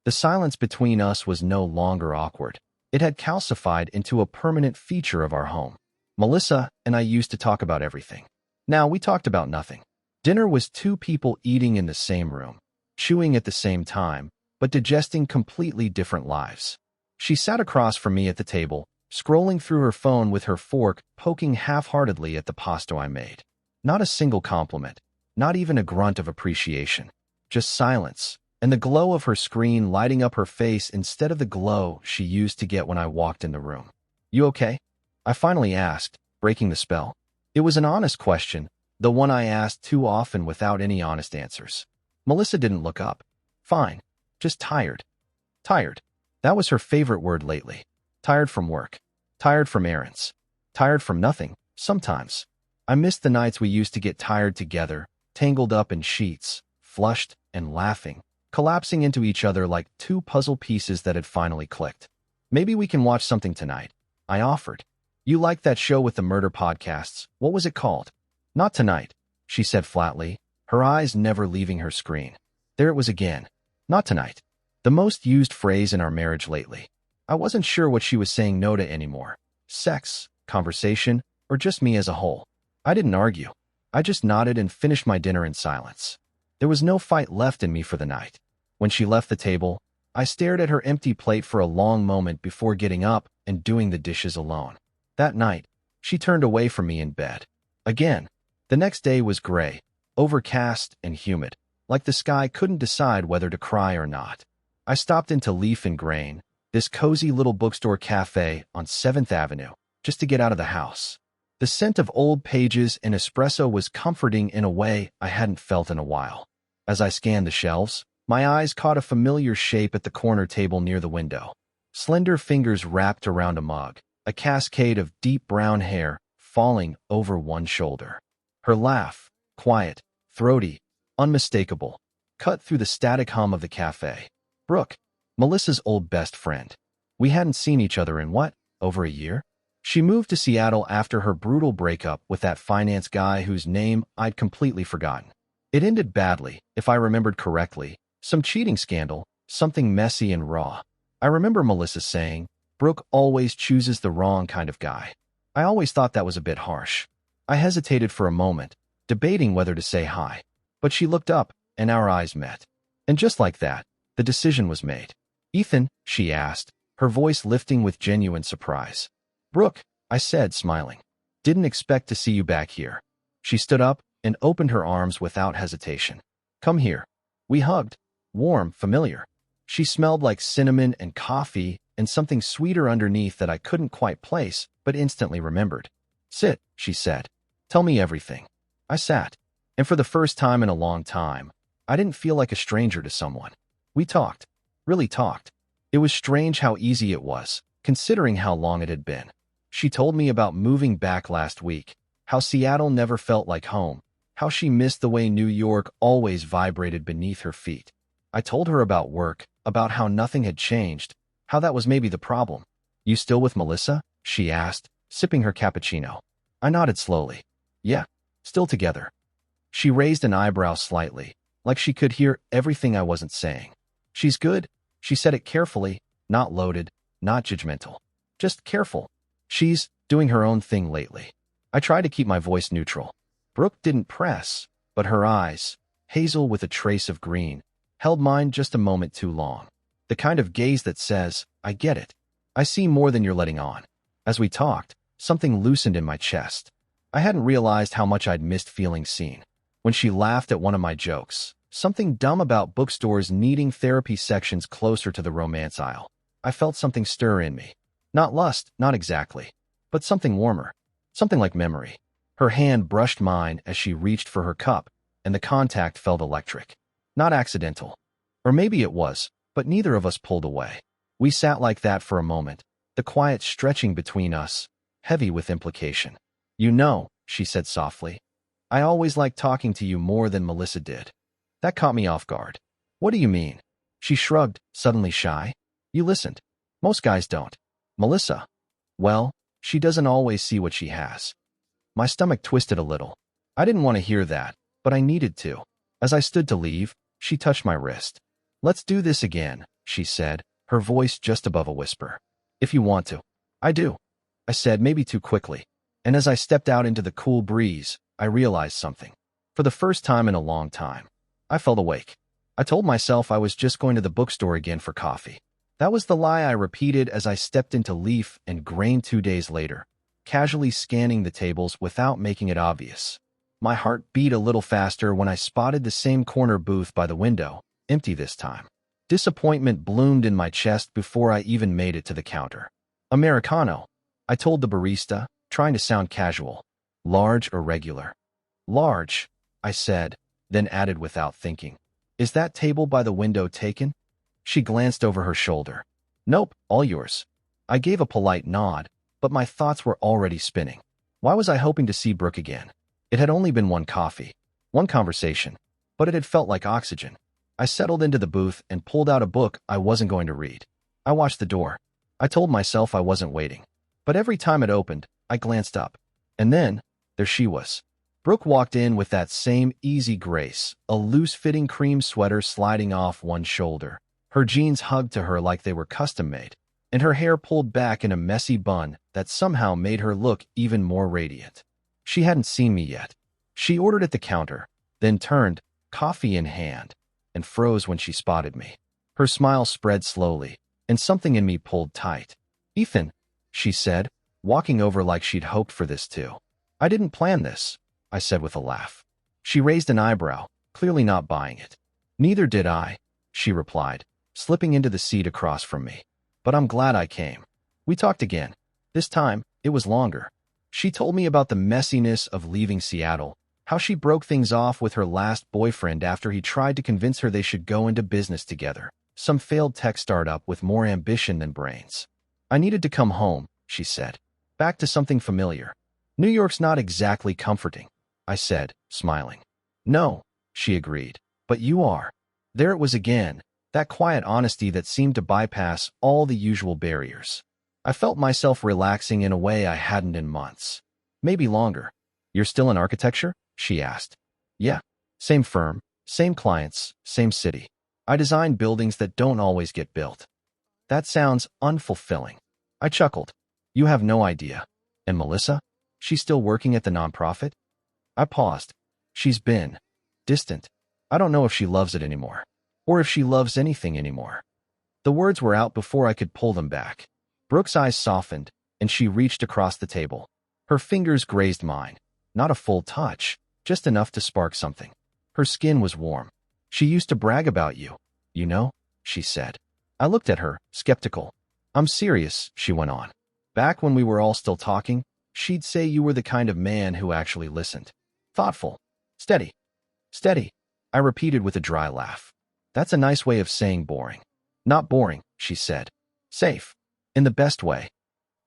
The silence between us was no longer awkward. It had calcified into a permanent feature of our home. Melissa and I used to talk about everything. Now we talked about nothing. Dinner was two people eating in the same room, chewing at the same time, but digesting completely different lives. She sat across from me at the table, scrolling through her phone with her fork poking half-heartedly at the pasta I made. Not a single compliment, not even a grunt of appreciation. Just silence, and the glow of her screen lighting up her face instead of the glow she used to get when I walked in the room. "You okay?" I finally asked, breaking the spell. It was an honest question, the one I asked too often without any honest answers. Melissa didn't look up. "Fine. Just tired." Tired. That was her favorite word lately. Tired from work. Tired from errands. Tired from nothing, sometimes. I missed the nights we used to get tired together, tangled up in sheets, flushed and laughing, collapsing into each other like two puzzle pieces that had finally clicked. "Maybe we can watch something tonight," I offered. "You liked that show with the murder podcasts. What was it called?" "Not tonight," she said flatly, her eyes never leaving her screen. There it was again. "Not tonight." The most used phrase in our marriage lately. I wasn't sure what she was saying no to anymore. Sex, conversation, or just me as a whole. I didn't argue. I just nodded and finished my dinner in silence. There was no fight left in me for the night. When she left the table, I stared at her empty plate for a long moment before getting up and doing the dishes alone. That night, she turned away from me in bed. Again. The next day was gray, overcast and humid, like the sky couldn't decide whether to cry or not. I stopped into Leaf and Grain, this cozy little bookstore cafe on 7th Avenue, just to get out of the house. The scent of old pages and espresso was comforting in a way I hadn't felt in a while. As I scanned the shelves, my eyes caught a familiar shape at the corner table near the window. Slender fingers wrapped around a mug, a cascade of deep brown hair falling over one shoulder. Her laugh, quiet, throaty, unmistakable, cut through the static hum of the cafe. Brooke, Melissa's old best friend. We hadn't seen each other in what, over a year? She moved to Seattle after her brutal breakup with that finance guy whose name I'd completely forgotten. It ended badly, if I remembered correctly. Some cheating scandal, something messy and raw. I remember Melissa saying, "Brooke always chooses the wrong kind of guy." I always thought that was a bit harsh. I hesitated for a moment, debating whether to say hi. But she looked up, and our eyes met. And just like that, the decision was made. "Ethan," she asked, her voice lifting with genuine surprise. "Brooke," I said, smiling. "Didn't expect to see you back here." She stood up and opened her arms without hesitation. "Come here." We hugged. Warm, familiar. She smelled like cinnamon and coffee and something sweeter underneath that I couldn't quite place, but instantly remembered. "Sit," she said. "Tell me everything." I sat, and for the first time in a long time, I didn't feel like a stranger to someone. We talked. Really talked. It was strange how easy it was, considering how long it had been. She told me about moving back last week, how Seattle never felt like home, how she missed the way New York always vibrated beneath her feet. I told her about work, about how nothing had changed, how that was maybe the problem. "You still with Melissa?" she asked, sipping her cappuccino. I nodded slowly. "Yeah, still together." She raised an eyebrow slightly, like she could hear everything I wasn't saying. "She's good," she said it carefully, not loaded, not judgmental. Just careful. "She's doing her own thing lately." I tried to keep my voice neutral. Brooke didn't press, but her eyes, hazel with a trace of green, held mine just a moment too long. The kind of gaze that says, "I get it. I see more than you're letting on." As we talked, something loosened in my chest. I hadn't realized how much I'd missed feeling seen. When she laughed at one of my jokes, something dumb about bookstores needing therapy sections closer to the romance aisle, I felt something stir in me. Not lust, not exactly, but something warmer, something like memory. Her hand brushed mine as she reached for her cup, and the contact felt electric. Not accidental. Or maybe it was, but neither of us pulled away. We sat like that for a moment, the quiet stretching between us, heavy with implication. "You know," she said softly, "I always liked talking to you more than Melissa did." That caught me off guard. "What do you mean?" She shrugged, suddenly shy. "You listened. Most guys don't. Melissa, well, she doesn't always see what she has." My stomach twisted a little. I didn't want to hear that, but I needed to. As I stood to leave, she touched my wrist. "Let's do this again," she said, her voice just above a whisper. If you want to. I do, I said, maybe too quickly. And as I stepped out into the cool breeze, I realized something. For the first time in a long time, I felt awake. I told myself I was just going to the bookstore again for coffee. That was the lie I repeated as I stepped into Leaf and Grain 2 days later, casually scanning the tables without making it obvious. My heart beat a little faster when I spotted the same corner booth by the window, empty this time. Disappointment bloomed in my chest before I even made it to the counter. Americano, I told the barista, trying to sound casual. Large or regular? Large, I said, then added without thinking. Is that table by the window taken? She glanced over her shoulder. Nope, all yours. I gave a polite nod, but my thoughts were already spinning. Why was I hoping to see Brooke again? It had only been one coffee, one conversation, but it had felt like oxygen. I settled into the booth and pulled out a book I wasn't going to read. I watched the door. I told myself I wasn't waiting. But every time it opened, I glanced up. And then, there she was. Brooke walked in with that same easy grace, a loose-fitting cream sweater sliding off one shoulder. Her jeans hugged to her like they were custom-made, and her hair pulled back in a messy bun that somehow made her look even more radiant. She hadn't seen me yet. She ordered at the counter, then turned, coffee in hand, and froze when she spotted me. Her smile spread slowly, and something in me pulled tight. Ethan, she said, walking over like she'd hoped for this too. I didn't plan this, I said with a laugh. She raised an eyebrow, clearly not buying it. Neither did I, she replied, slipping into the seat across from me. But I'm glad I came. We talked again. This time, it was longer. She told me about the messiness of leaving Seattle, how she broke things off with her last boyfriend after he tried to convince her they should go into business together, some failed tech startup with more ambition than brains. I needed to come home, she said, back to something familiar. New York's not exactly comforting, I said, smiling. No, she agreed, but you are. There it was again, that quiet honesty that seemed to bypass all the usual barriers. I felt myself relaxing in a way I hadn't in months. Maybe longer. You're still in architecture? She asked. Yeah. Same firm, same clients, same city. I design buildings that don't always get built. That sounds unfulfilling. I chuckled. You have no idea. And Melissa? She's still working at the nonprofit? I paused. She's been distant. I don't know if she loves it anymore, or if she loves anything anymore. The words were out before I could pull them back. Brooke's eyes softened, and she reached across the table. Her fingers grazed mine. Not a full touch, just enough to spark something. Her skin was warm. She used to brag about you, you know, she said. I looked at her, skeptical. I'm serious, she went on. Back when we were all still talking, she'd say you were the kind of man who actually listened. Thoughtful. Steady. Steady, I repeated with a dry laugh. That's a nice way of saying boring. Not boring, she said. Safe. In the best way.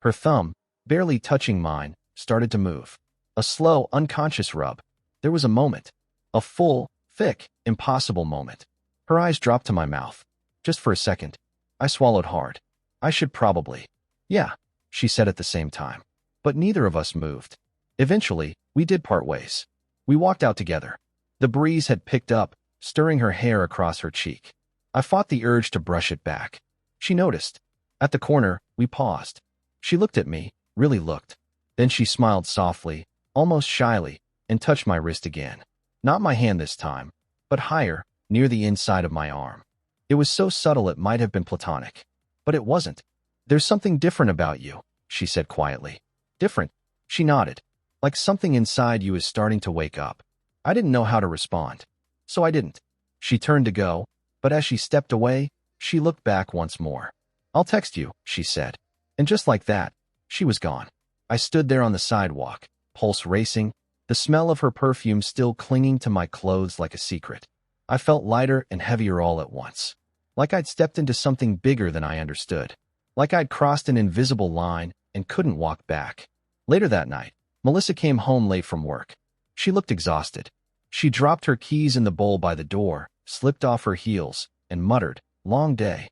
Her thumb, barely touching mine, started to move. A slow, unconscious rub. There was a moment. A full, thick, impossible moment. Her eyes dropped to my mouth. Just for a second. I swallowed hard. I should probably. Yeah, she said at the same time. But neither of us moved. Eventually, we did part ways. We walked out together. The breeze had picked up, stirring her hair across her cheek. I fought the urge to brush it back. She noticed. At the corner, we paused. She looked at me, really looked. Then she smiled softly, almost shyly, and touched my wrist again. Not my hand this time, but higher, near the inside of my arm. It was so subtle it might have been platonic. But it wasn't. There's something different about you, she said quietly. Different, she nodded. Like something inside you is starting to wake up. I didn't know how to respond. So I didn't. She turned to go, but as she stepped away, she looked back once more. I'll text you, she said. And just like that, she was gone. I stood there on the sidewalk, pulse racing, the smell of her perfume still clinging to my clothes like a secret. I felt lighter and heavier all at once. Like I'd stepped into something bigger than I understood. Like I'd crossed an invisible line and couldn't walk back. Later that night, Melissa came home late from work. She looked exhausted. She dropped her keys in the bowl by the door, slipped off her heels, and muttered, "Long day."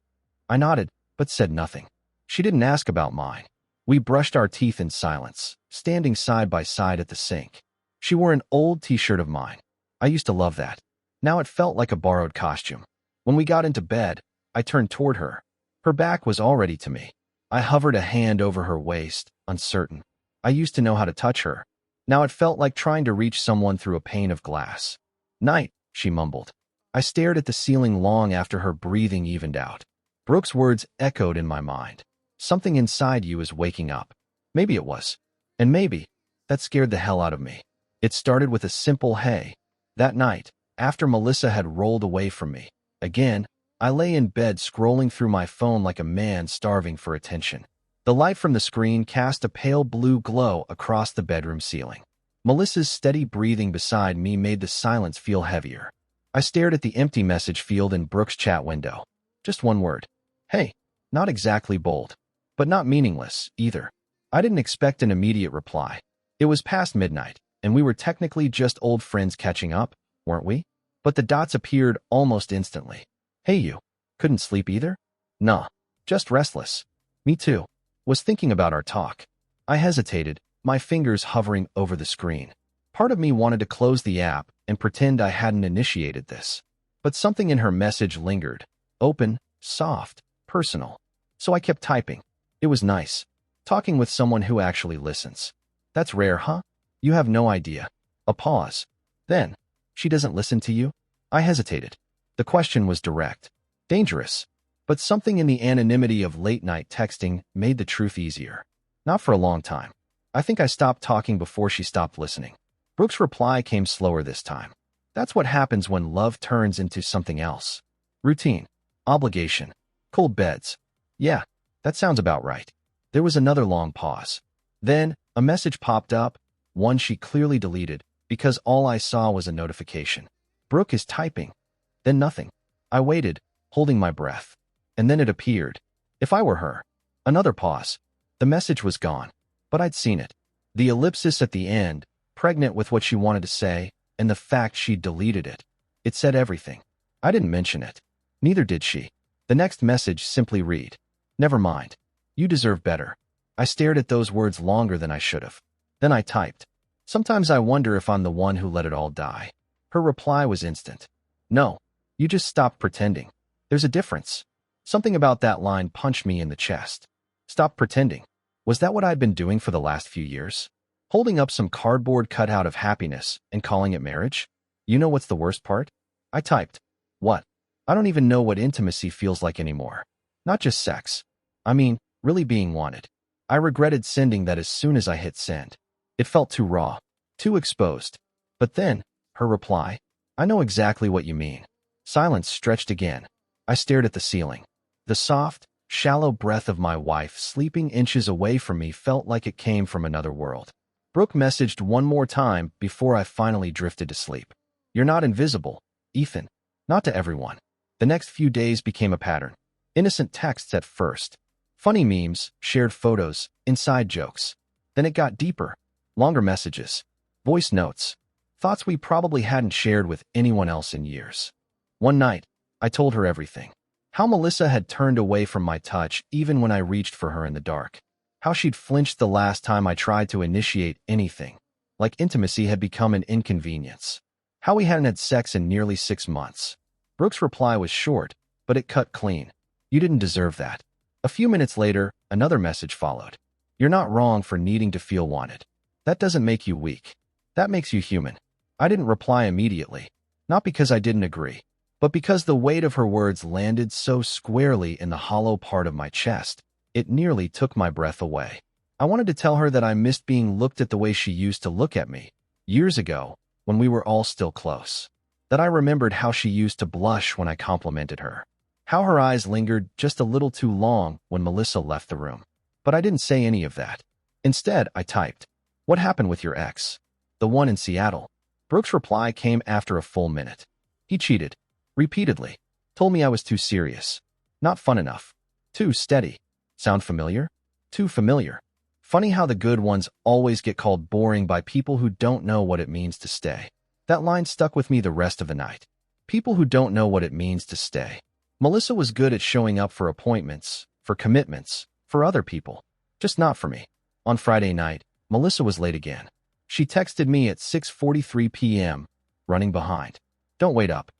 I nodded, but said nothing. She didn't ask about mine. We brushed our teeth in silence, standing side by side at the sink. She wore an old t-shirt of mine. I used to love that. Now it felt like a borrowed costume. When we got into bed, I turned toward her. Her back was already to me. I hovered a hand over her waist, uncertain. I used to know how to touch her. Now it felt like trying to reach someone through a pane of glass. "Night," she mumbled. I stared at the ceiling long after her breathing evened out. Brooke's words echoed in my mind. "Something inside you is waking up." Maybe it was. And maybe that scared the hell out of me. It started with a simple hey. That night, after Melissa had rolled away from me, again, I lay in bed scrolling through my phone like a man starving for attention. The light from the screen cast a pale blue glow across the bedroom ceiling. Melissa's steady breathing beside me made the silence feel heavier. I stared at the empty message field in Brooke's chat window. Just one word. Hey. Not exactly bold, but not meaningless, either. I didn't expect an immediate reply. It was past midnight, and we were technically just old friends catching up, weren't we? But the dots appeared almost instantly. "Hey you. Couldn't sleep either?" "Nah. Just restless." "Me too. Was thinking about our talk." I hesitated, my fingers hovering over the screen. Part of me wanted to close the app and pretend I hadn't initiated this. But something in her message lingered. Open, soft, personal. So I kept typing. It was nice. Talking with someone who actually listens. That's rare, huh? You have no idea. A pause. Then, she doesn't listen to you? I hesitated. The question was direct. Dangerous. But something in the anonymity of late-night texting made the truth easier. Not for a long time. I think I stopped talking before she stopped listening. Brooke's reply came slower this time. That's what happens when love turns into something else. Routine. Obligation. Cold beds. Yeah, that sounds about right. There was another long pause. Then, a message popped up, one she clearly deleted, because all I saw was a notification. Brooke is typing. Then nothing. I waited, holding my breath. And then it appeared. If I were her. Another pause. The message was gone. But I'd seen it. The ellipsis at the end, pregnant with what she wanted to say, and the fact she'd deleted it. It said everything. I didn't mention it. Neither did she. The next message simply read, "Never mind. You deserve better." I stared at those words longer than I should have. Then I typed. "Sometimes I wonder if I'm the one who let it all die." Her reply was instant. "No, you just stopped pretending. There's a difference." Something about that line punched me in the chest. Stop pretending. Was that what I'd been doing for the last few years? Holding up some cardboard cutout of happiness and calling it marriage? You know what's the worst part? I typed. What? I don't even know what intimacy feels like anymore. Not just sex. I mean, really being wanted. I regretted sending that as soon as I hit send. It felt too raw, too exposed. But then, her reply, "I know exactly what you mean." Silence stretched again. I stared at the ceiling. The soft, shallow breath of my wife sleeping inches away from me felt like it came from another world. Brooke messaged one more time before I finally drifted to sleep. "You're not invisible, Ethan. Not to everyone." The next few days became a pattern. Innocent texts at first. Funny memes, shared photos, inside jokes. Then it got deeper. Longer messages. Voice notes. Thoughts we probably hadn't shared with anyone else in years. One night, I told her everything. How Melissa had turned away from my touch even when I reached for her in the dark. How she'd flinched the last time I tried to initiate anything. Like intimacy had become an inconvenience. How we hadn't had sex in nearly 6 months. Brooke's reply was short, but it cut clean. "You didn't deserve that." A few minutes later, another message followed. "You're not wrong for needing to feel wanted. That doesn't make you weak. That makes you human." I didn't reply immediately. Not because I didn't agree, but because the weight of her words landed so squarely in the hollow part of my chest, it nearly took my breath away. I wanted to tell her that I missed being looked at the way she used to look at me, years ago, when we were all still close. That I remembered how she used to blush when I complimented her. How her eyes lingered just a little too long when Melissa left the room. But I didn't say any of that. Instead, I typed, "What happened with your ex? The one in Seattle?" Brooke's reply came after a full minute. "He cheated. Repeatedly. Told me I was too serious. Not fun enough. Too steady. Sound familiar? Too familiar. Funny how the good ones always get called boring by people who don't know what it means to stay." That line stuck with me the rest of the night. People who don't know what it means to stay. Melissa was good at showing up for appointments, for commitments, for other people. Just not for me. On Friday night, Melissa was late again. She texted me at 6:43 p.m., running behind. "Don't wait up."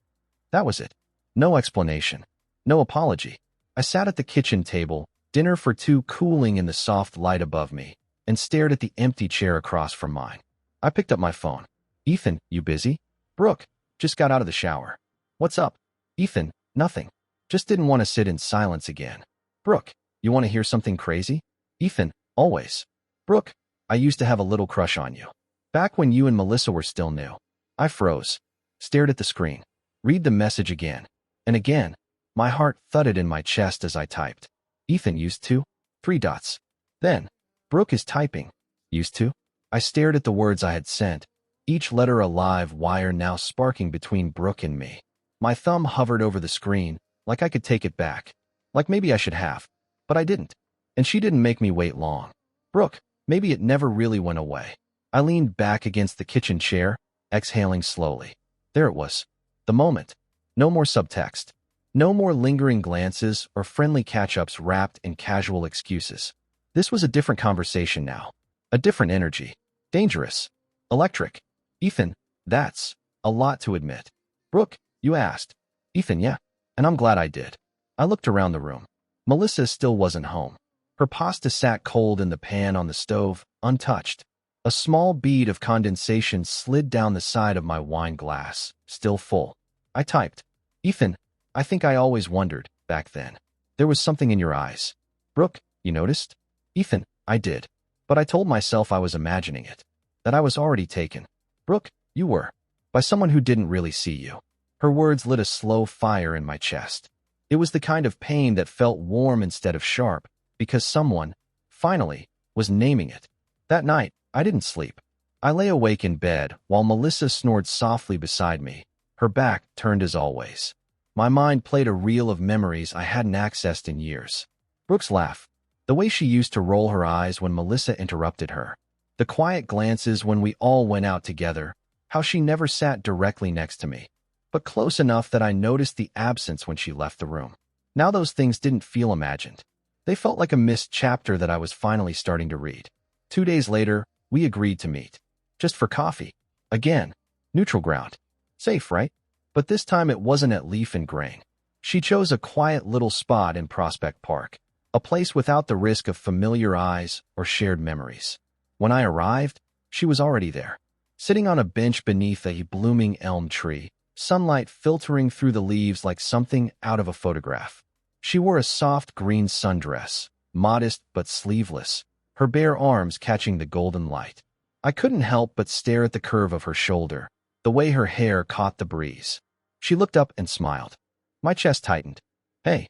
That was it. No explanation. No apology. I sat at the kitchen table, dinner for two cooling in the soft light above me, and stared at the empty chair across from mine. I picked up my phone. Ethan, you busy? Brooke, just got out of the shower. What's up? Ethan, nothing. Just didn't want to sit in silence again. Brooke, you want to hear something crazy? Ethan, always. Brooke, I used to have a little crush on you. Back when you and Melissa were still new. I froze, stared at the screen, read the message again, and again. My heart thudded in my chest as I typed. Ethan used to? 3 dots. Then, Brooke is typing. Used to? I stared at the words I had sent, each letter a live wire now sparking between Brooke and me. My thumb hovered over the screen, like I could take it back. Like maybe I should have. But I didn't. And she didn't make me wait long. Brooke, maybe it never really went away. I leaned back against the kitchen chair, exhaling slowly. There it was. The moment. No more subtext. No more lingering glances or friendly catch-ups wrapped in casual excuses. This was a different conversation now. A different energy. Dangerous. Electric. Ethan, that's a lot to admit. Brooke, you asked. Ethan, yeah. And I'm glad I did. I looked around the room. Melissa still wasn't home. Her pasta sat cold in the pan on the stove, untouched. A small bead of condensation slid down the side of my wine glass, still full. I typed. Ethan, I think I always wondered, back then. There was something in your eyes. Brooke, you noticed? Ethan, I did. But I told myself I was imagining it. That I was already taken. Brooke, you were. By someone who didn't really see you. Her words lit a slow fire in my chest. It was the kind of pain that felt warm instead of sharp, because someone, finally, was naming it. That night, I didn't sleep. I lay awake in bed while Melissa snored softly beside me, her back turned as always. My mind played a reel of memories I hadn't accessed in years. Brooke's laugh, the way she used to roll her eyes when Melissa interrupted her, the quiet glances when we all went out together, how she never sat directly next to me, but close enough that I noticed the absence when she left the room. Now those things didn't feel imagined. They felt like a missed chapter that I was finally starting to read. 2 days later, we agreed to meet. Just for coffee. Again. Neutral ground. Safe, right? But this time it wasn't at Leaf and Grain. She chose a quiet little spot in Prospect Park, a place without the risk of familiar eyes or shared memories. When I arrived, she was already there, sitting on a bench beneath a blooming elm tree, sunlight filtering through the leaves like something out of a photograph. She wore a soft green sundress, modest but sleeveless, her bare arms catching the golden light. I couldn't help but stare at the curve of her shoulder, the way her hair caught the breeze. She looked up and smiled. My chest tightened. Hey,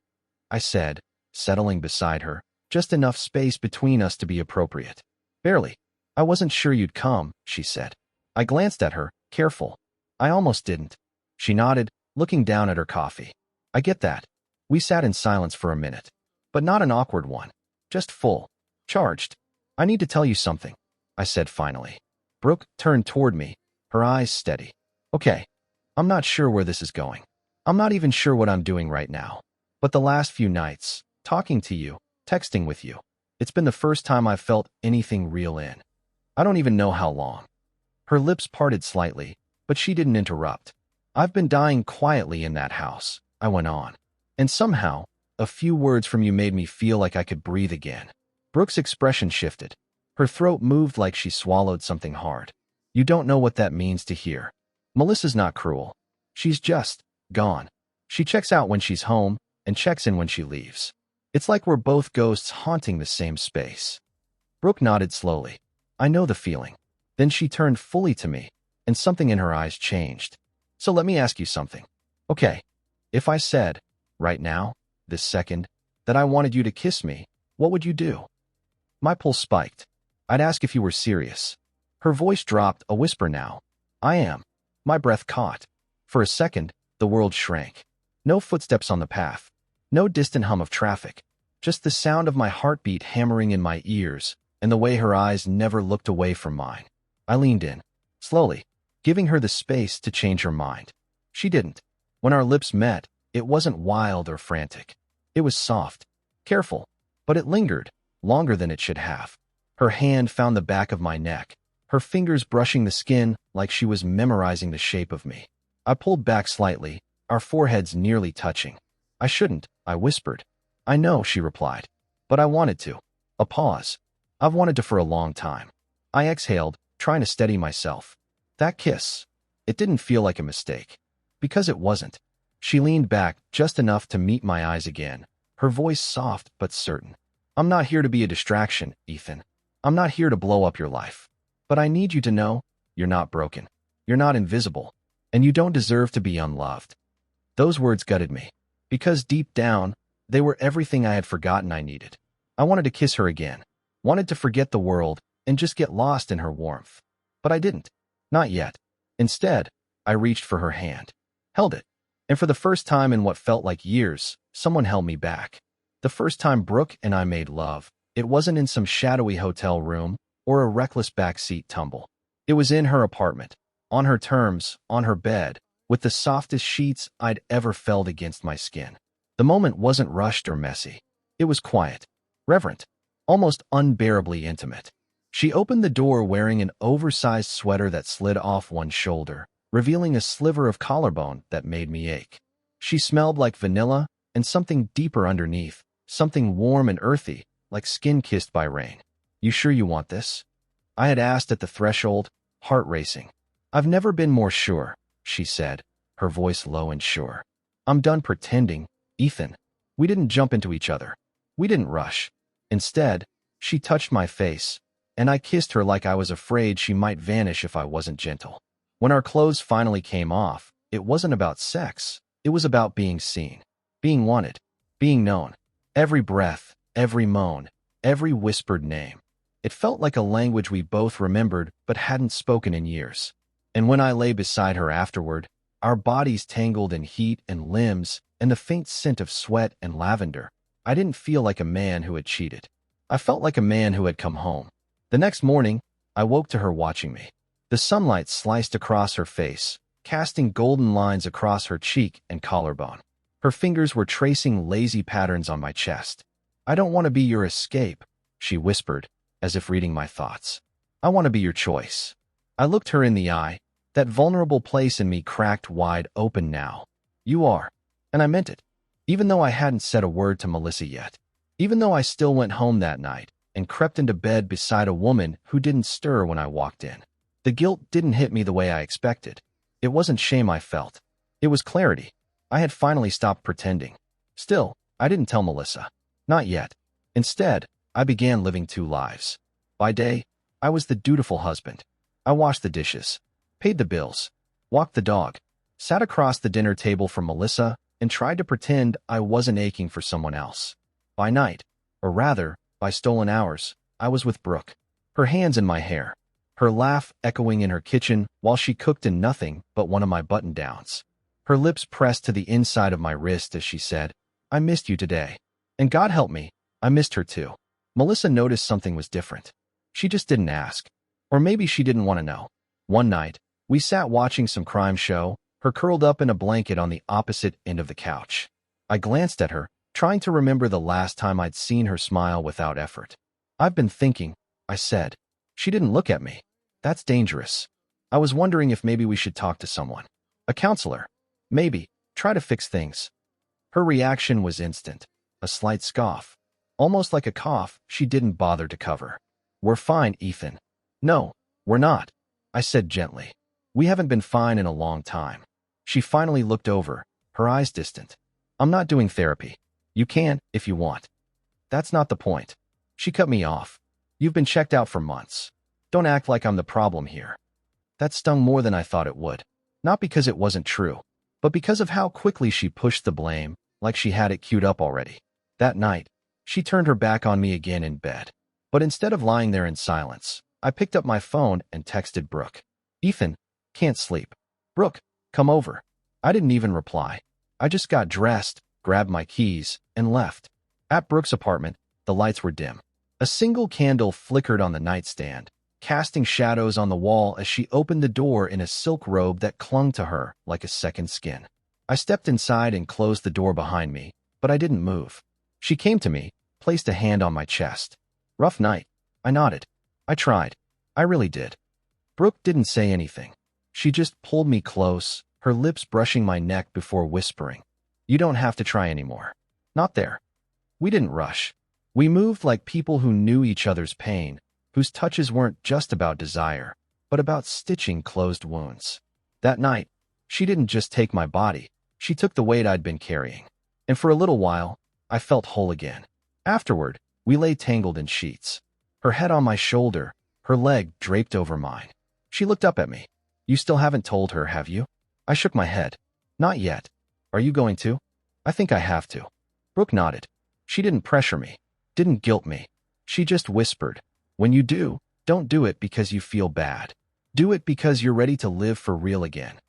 I said, settling beside her, just enough space between us to be appropriate. Barely. I wasn't sure you'd come, she said. I glanced at her, careful. I almost didn't. She nodded, looking down at her coffee. I get that. We sat in silence for a minute. But not an awkward one. Just full. Charged. I need to tell you something, I said finally. Brooke turned toward me, her eyes steady. Okay. I'm not sure where this is going. I'm not even sure what I'm doing right now. But the last few nights, talking to you, texting with you, it's been the first time I've felt anything real in. I don't even know how long. Her lips parted slightly, but she didn't interrupt. I've been dying quietly in that house, I went on. And somehow, a few words from you made me feel like I could breathe again. Brooke's expression shifted. Her throat moved like she swallowed something hard. You don't know what that means to hear. Melissa's not cruel. She's just gone. She checks out when she's home and checks in when she leaves. It's like we're both ghosts haunting the same space. Brooke nodded slowly. I know the feeling. Then she turned fully to me, and something in her eyes changed. So let me ask you something. Okay, if I said, right now, this second, that I wanted you to kiss me, what would you do? My pulse spiked. I'd ask if you were serious. Her voice dropped, a whisper now. I am. My breath caught. For a second, the world shrank. No footsteps on the path. No distant hum of traffic. Just the sound of my heartbeat hammering in my ears, and the way her eyes never looked away from mine. I leaned in, slowly, giving her the space to change her mind. She didn't. When our lips met, it wasn't wild or frantic. It was soft, careful, but it lingered, longer than it should have. Her hand found the back of my neck, her fingers brushing the skin like she was memorizing the shape of me. I pulled back slightly, our foreheads nearly touching. I shouldn't, I whispered. I know, she replied. But I wanted to. A pause. I've wanted to for a long time. I exhaled, trying to steady myself. That kiss. It didn't feel like a mistake. Because it wasn't. She leaned back just enough to meet my eyes again, her voice soft but certain. I'm not here to be a distraction, Ethan. I'm not here to blow up your life. But I need you to know, you're not broken. You're not invisible. And you don't deserve to be unloved. Those words gutted me. Because deep down, they were everything I had forgotten I needed. I wanted to kiss her again. Wanted to forget the world and just get lost in her warmth. But I didn't. Not yet. Instead, I reached for her hand. Held it. And for the first time in what felt like years, someone held me back. The first time Brooke and I made love, it wasn't in some shadowy hotel room or a reckless backseat tumble. It was in her apartment, on her terms, on her bed, with the softest sheets I'd ever felt against my skin. The moment wasn't rushed or messy. It was quiet, reverent, almost unbearably intimate. She opened the door wearing an oversized sweater that slid off one shoulder, revealing a sliver of collarbone that made me ache. She smelled like vanilla and something deeper underneath, something warm and earthy, like skin kissed by rain. You sure you want this? I had asked at the threshold, heart racing. I've never been more sure, she said, her voice low and sure. I'm done pretending, Ethan. We didn't jump into each other. We didn't rush. Instead, she touched my face, and I kissed her like I was afraid she might vanish if I wasn't gentle. When our clothes finally came off, it wasn't about sex. It was about being seen, being wanted, being known. Every breath, every moan, every whispered name. It felt like a language we both remembered but hadn't spoken in years. And when I lay beside her afterward, our bodies tangled in heat and limbs and the faint scent of sweat and lavender, I didn't feel like a man who had cheated. I felt like a man who had come home. The next morning, I woke to her watching me. The sunlight sliced across her face, casting golden lines across her cheek and collarbone. Her fingers were tracing lazy patterns on my chest. I don't want to be your escape, she whispered, as if reading my thoughts. I want to be your choice. I looked her in the eye. That vulnerable place in me cracked wide open now. You are. And I meant it. Even though I hadn't said a word to Melissa yet. Even though I still went home that night and crept into bed beside a woman who didn't stir when I walked in. The guilt didn't hit me the way I expected. It wasn't shame I felt. It was clarity. I had finally stopped pretending. Still, I didn't tell Melissa. Not yet. Instead, I began living two lives. By day, I was the dutiful husband. I washed the dishes, paid the bills, walked the dog, sat across the dinner table from Melissa, and tried to pretend I wasn't aching for someone else. By night, or rather, by stolen hours, I was with Brooke, her hands in my hair, her laugh echoing in her kitchen while she cooked in nothing but one of my button-downs. Her lips pressed to the inside of my wrist as she said, I missed you today. And God help me, I missed her too. Melissa noticed something was different. She just didn't ask. Or maybe she didn't want to know. One night, we sat watching some crime show, her curled up in a blanket on the opposite end of the couch. I glanced at her, trying to remember the last time I'd seen her smile without effort. I've been thinking, I said. She didn't look at me. That's dangerous. I was wondering if maybe we should talk to someone. A counselor. Maybe. Try to fix things. Her reaction was instant. A slight scoff. Almost like a cough she didn't bother to cover. We're fine, Ethan. No, we're not, I said gently. We haven't been fine in a long time. She finally looked over, her eyes distant. I'm not doing therapy. You can, if you want. That's not the point. She cut me off. You've been checked out for months. Don't act like I'm the problem here. That stung more than I thought it would. Not because it wasn't true, but because of how quickly she pushed the blame, like she had it queued up already. That night, she turned her back on me again in bed. But instead of lying there in silence, I picked up my phone and texted Brooke. Ethan, can't sleep. Brooke, come over. I didn't even reply. I just got dressed, grabbed my keys, and left. At Brooke's apartment, the lights were dim. A single candle flickered on the nightstand, casting shadows on the wall as she opened the door in a silk robe that clung to her like a second skin. I stepped inside and closed the door behind me, but I didn't move. She came to me, placed a hand on my chest. Rough night. I nodded. I tried. I really did. Brooke didn't say anything. She just pulled me close, her lips brushing my neck before whispering. You don't have to try anymore. Not there. We didn't rush. We moved like people who knew each other's pain, whose touches weren't just about desire, but about stitching closed wounds. That night, she didn't just take my body, she took the weight I'd been carrying. And for a little while, I felt whole again. Afterward, we lay tangled in sheets. Her head on my shoulder, her leg draped over mine. She looked up at me. You still haven't told her, have you? I shook my head. Not yet. Are you going to? I think I have to. Brooke nodded. She didn't pressure me, didn't guilt me. She just whispered, when you do, don't do it because you feel bad. Do it because you're ready to live for real again.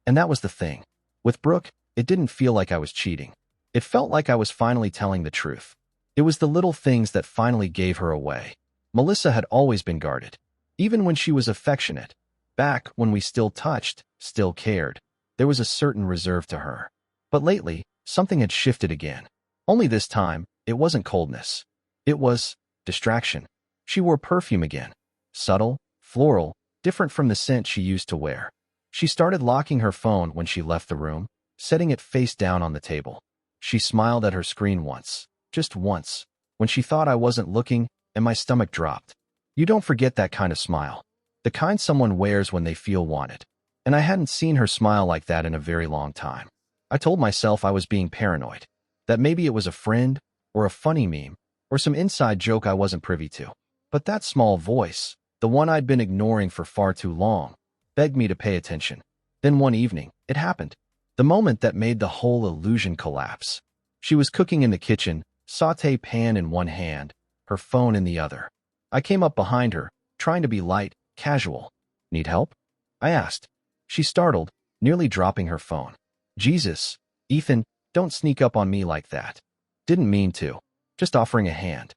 And that was the thing. With Brooke, it didn't feel like I was cheating. It felt like I was finally telling the truth. It was the little things that finally gave her away. Melissa had always been guarded. Even when she was affectionate, back when we still touched, still cared, there was a certain reserve to her. But lately, something had shifted again. Only this time, it wasn't coldness. It was distraction. She wore perfume again. Subtle, floral, different from the scent she used to wear. She started locking her phone when she left the room, setting it face down on the table. She smiled at her screen once, just once, when she thought I wasn't looking, and my stomach dropped. You don't forget that kind of smile. The kind someone wears when they feel wanted. And I hadn't seen her smile like that in a very long time. I told myself I was being paranoid, that maybe it was a friend, or a funny meme, or some inside joke I wasn't privy to. But that small voice, the one I'd been ignoring for far too long, begged me to pay attention. Then one evening, it happened. The moment that made the whole illusion collapse. She was cooking in the kitchen, sauté pan in one hand, her phone in the other. I came up behind her, trying to be light, casual. Need help? I asked. She startled, nearly dropping her phone. Jesus, Ethan, don't sneak up on me like that. Didn't mean to. Just offering a hand.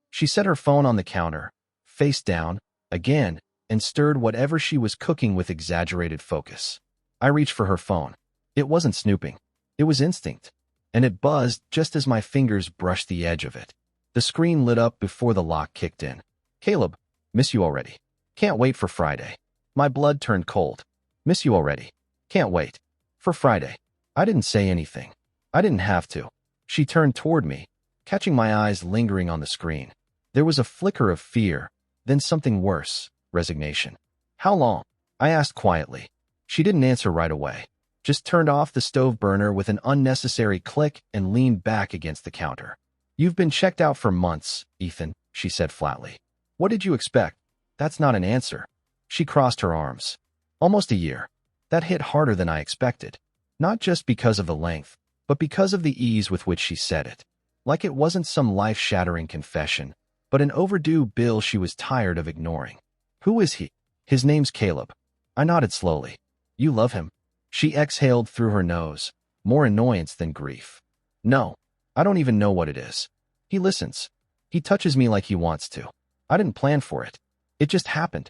She set her phone on the counter, face down, again, and stirred whatever she was cooking with exaggerated focus. I reached for her phone. It wasn't snooping. It was instinct. And it buzzed just as my fingers brushed the edge of it. The screen lit up before the lock kicked in. Caleb, miss you already. Can't wait for Friday. My blood turned cold. Miss you already. Can't wait. For Friday. I didn't say anything. I didn't have to. She turned toward me, catching my eyes lingering on the screen. There was a flicker of fear, then something worse, resignation. How long? I asked quietly. She didn't answer right away. Just turned off the stove burner with an unnecessary click and leaned back against the counter. You've been checked out for months, Ethan, she said flatly. What did you expect? That's not an answer. She crossed her arms. Almost a year. That hit harder than I expected. Not just because of the length, but because of the ease with which she said it. Like it wasn't some life-shattering confession, but an overdue bill she was tired of ignoring. Who is he? His name's Caleb. I nodded slowly. You love him? She exhaled through her nose, more annoyance than grief. No, I don't even know what it is. He listens. He touches me like he wants to. I didn't plan for it. It just happened.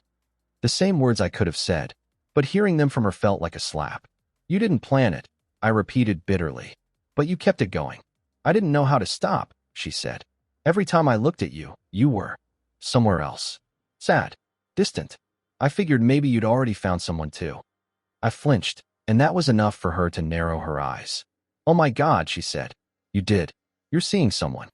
The same words I could have said, but hearing them from her felt like a slap. You didn't plan it, I repeated bitterly. But you kept it going. I didn't know how to stop, she said. Every time I looked at you, you were somewhere else. Sad. Distant. I figured maybe you'd already found someone too. I flinched, and that was enough for her to narrow her eyes. Oh my God, she said. You did. You're seeing someone.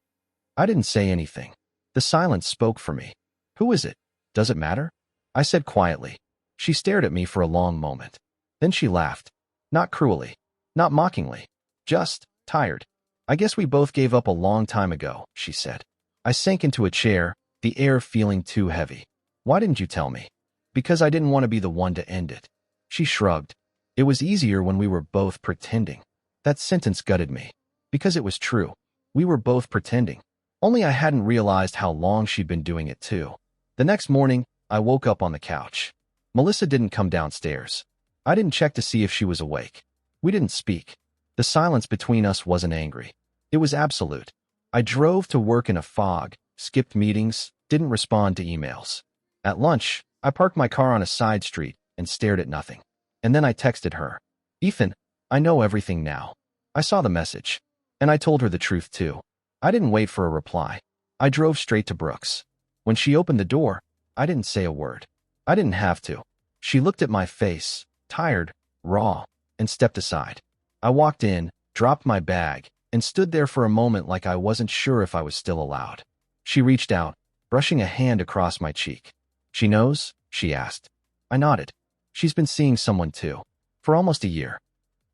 I didn't say anything. The silence spoke for me. Who is it? Does it matter? I said quietly. She stared at me for a long moment. Then she laughed. Not cruelly. Not mockingly. Just tired. I guess we both gave up a long time ago, she said. I sank into a chair, the air feeling too heavy. Why didn't you tell me? Because I didn't want to be the one to end it. She shrugged. It was easier when we were both pretending. That sentence gutted me. Because it was true. We were both pretending. Only I hadn't realized how long she'd been doing it too. The next morning, I woke up on the couch. Melissa didn't come downstairs. I didn't check to see if she was awake. We didn't speak. The silence between us wasn't angry. It was absolute. I drove to work in a fog, skipped meetings, didn't respond to emails. At lunch, I parked my car on a side street and stared at nothing. And then I texted her. Ethan, I know everything now. I saw the message. And I told her the truth too. I didn't wait for a reply. I drove straight to Brooks. When she opened the door, I didn't say a word. I didn't have to. She looked at my face, tired, raw, and stepped aside. I walked in, dropped my bag, and stood there for a moment like I wasn't sure if I was still allowed. She reached out, brushing a hand across my cheek. "She knows?" she asked. I nodded. "She's been seeing someone too. For almost a year."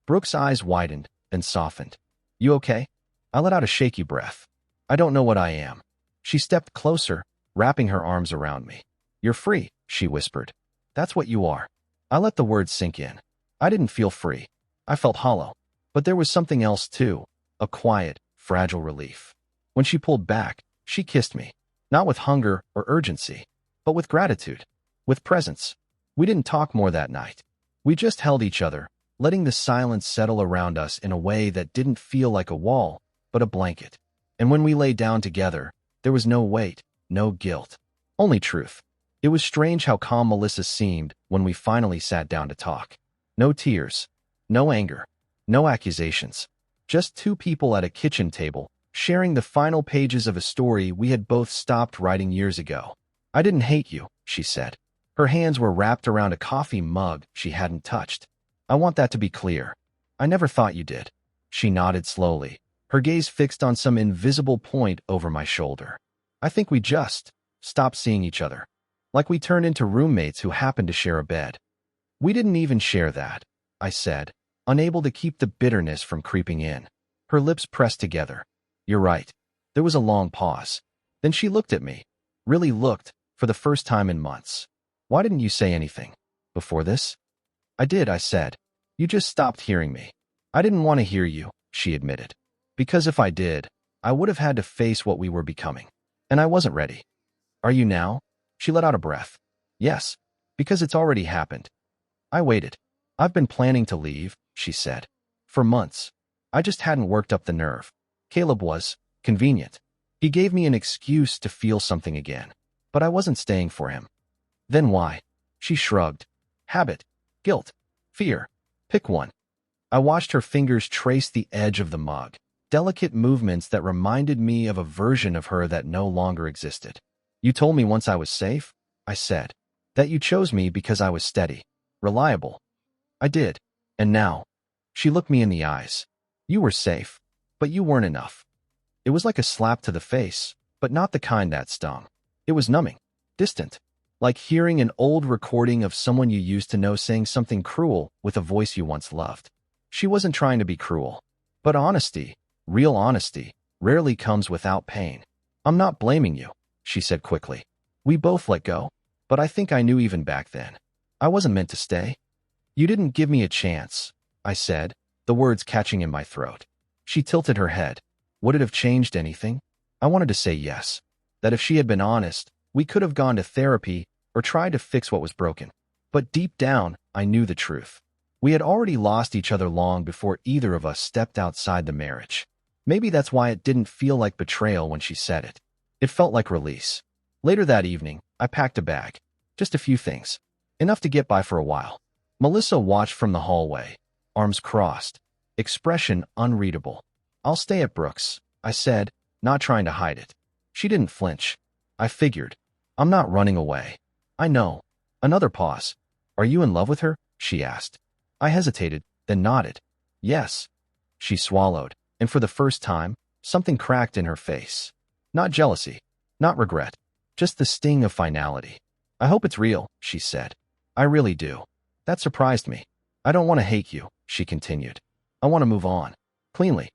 Brooke's eyes widened, then softened. "You okay?" I let out a shaky breath. "I don't know what I am." She stepped closer, wrapping her arms around me. "You're free," she whispered. "That's what you are." I let the words sink in. I didn't feel free. I felt hollow. But there was something else too, a quiet, fragile relief. When she pulled back, she kissed me, not with hunger or urgency, but with gratitude, with presence. We didn't talk more that night. We just held each other, letting the silence settle around us in a way that didn't feel like a wall, but a blanket. And when we lay down together, there was no weight, no guilt, only truth. It was strange how calm Melissa seemed when we finally sat down to talk. No tears, no anger, no accusations. Just two people at a kitchen table, sharing the final pages of a story we had both stopped writing years ago. "I didn't hate you," she said. Her hands were wrapped around a coffee mug she hadn't touched. "I want that to be clear. I never thought you did." She nodded slowly, her gaze fixed on some invisible point over my shoulder. "I think we just stopped seeing each other. Like we turned into roommates who happened to share a bed." "We didn't even share that," I said, unable to keep the bitterness from creeping in. Her lips pressed together. "You're right." There was a long pause. Then she looked at me. Really looked, for the first time in months. "Why didn't you say anything before this?" "I did," I said. "You just stopped hearing me." "I didn't want to hear you," she admitted. "Because if I did, I would have had to face what we were becoming. And I wasn't ready." "Are you now?" She let out a breath. "Yes, because it's already happened." I waited. "I've been planning to leave," she said. "For months. I just hadn't worked up the nerve. Caleb was convenient. He gave me an excuse to feel something again. But I wasn't staying for him." "Then why?" She shrugged. "Habit, guilt, fear. Pick one." I watched her fingers trace the edge of the mug, delicate movements that reminded me of a version of her that no longer existed. "You told me once I was safe," I said. "That you chose me because I was steady, reliable." "I did. And now?" She looked me in the eyes. "You were safe, but you weren't enough." It was like a slap to the face, but not the kind that stung. It was numbing, distant, like hearing an old recording of someone you used to know saying something cruel with a voice you once loved. She wasn't trying to be cruel. But honesty, real honesty, rarely comes without pain. "I'm not blaming you," she said quickly. "We both let go. But I think I knew even back then. I wasn't meant to stay." "You didn't give me a chance," I said, the words catching in my throat. She tilted her head. Would it have changed anything? I wanted to say yes. That if she had been honest, we could have gone to therapy or tried to fix what was broken. But deep down, I knew the truth. We had already lost each other long before either of us stepped outside the marriage. Maybe that's why it didn't feel like betrayal when she said it. It felt like release. Later that evening, I packed a bag. Just a few things. Enough to get by for a while. Melissa watched from the hallway, arms crossed, expression unreadable. "I'll stay at Brooks," I said, not trying to hide it. She didn't flinch. I figured. "I'm not running away." "I know." Another pause. "Are you in love with her?" she asked. I hesitated, then nodded. "Yes." She swallowed, and for the first time, something cracked in her face. Not jealousy, not regret, just the sting of finality. "I hope it's real," she said. "I really do." That surprised me. "I don't want to hate you," she continued. "I want to move on. Cleanly.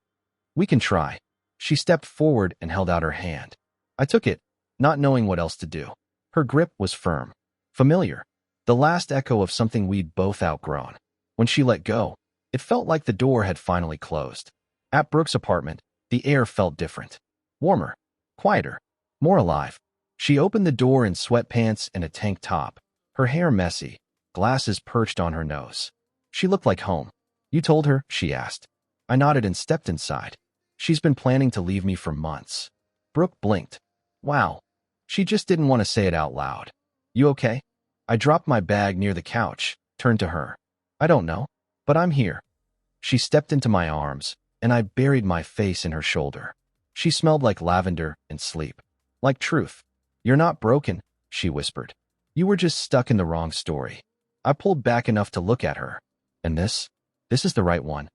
We can try." She stepped forward and held out her hand. I took it, not knowing what else to do. Her grip was firm, familiar, the last echo of something we'd both outgrown. When she let go, it felt like the door had finally closed. At Brooke's apartment, the air felt different. Warmer, quieter, more alive. She opened the door in sweatpants and a tank top, her hair messy, glasses perched on her nose. She looked like home. "You told her?" she asked. I nodded and stepped inside. "She's been planning to leave me for months." Brooke blinked. Wow. She just didn't want to say it out loud. "You okay?" I dropped my bag near the couch, turned to her. "I don't know, but I'm here." She stepped into my arms, and I buried my face in her shoulder. She smelled like lavender and sleep. Like truth. "You're not broken," she whispered. "You were just stuck in the wrong story." I pulled back enough to look at her. "And this? This is the right one."